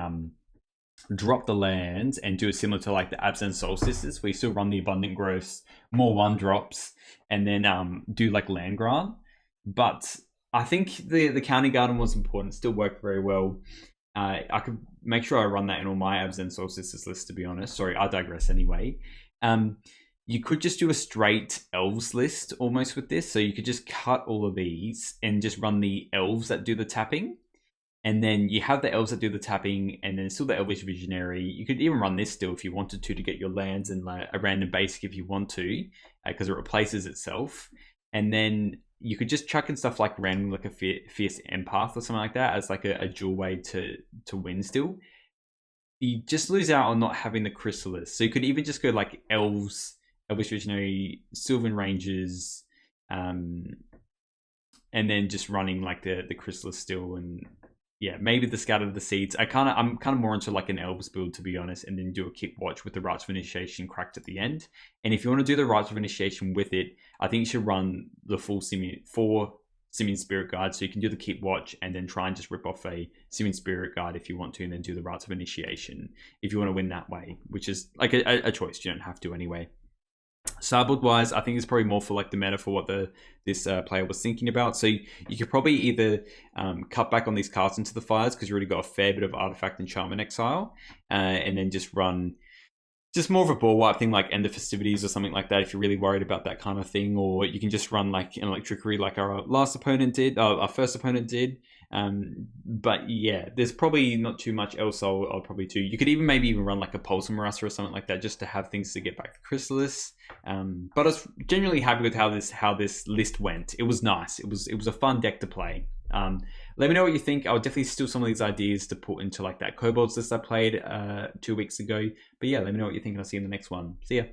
drop the lands and do it similar to like the Absent Solstices, where you still run the Abundant Growths, more 1-drops, and then do like Land Grant. But I think the County Garden was important. It still worked very well. I could make sure I run that in all my Absent Solstices lists, to be honest. Sorry, I digress anyway. You could just do a straight Elves list almost with this. So you could just cut all of these and just run the Elves that do the tapping. And then you have the Elves that do the tapping, and then still the Elvish Visionary. You could even run this still if you wanted to get your lands and like a random basic if you want to, because it replaces itself. And then you could just chuck in stuff like random, like a Fierce Empath or something like that as like a dual way to win still. You just lose out on not having the Chrysalis. So you could even just go like Elves, Elvish Visionary, Sylvan Rangers, and then just running like the Chrysalis still, and yeah, maybe the Scatter of the Seeds. I'm kind of more into like an Elves build, to be honest, and then do a keep watch with the Rites of Initiation cracked at the end. And if you want to do the Rites of Initiation with it, I think you should run the full Simian Spirit Guide, so you can do the keep watch and then try and just rip off a Simian Spirit Guide if you want to, and then do the Rites of Initiation if you want to win that way, which is like a choice. You don't have to anyway. Sideboard wise, I think it's probably more for like the meta for what this player was thinking about. So you could probably either cut back on these cards into the fires, because you already got a fair bit of Artifact Enchantment Exile, and then just run just more of a ball wipe thing like End of Festivities or something like that if you're really worried about that kind of thing. Or you can just run like an Electrickery like our first opponent did. But yeah, there's probably not too much else I'll probably do. You could maybe even run like a Pulse Marassa or something like that, just to have things to get back to Chrysalis. But I was generally happy with how this list went. It was nice. It was a fun deck to play. Let me know what you think. I'll definitely steal some of these ideas to put into like that Kobolds list I played 2 weeks ago. But yeah, let me know what you think, and I'll see you in the next one. See ya.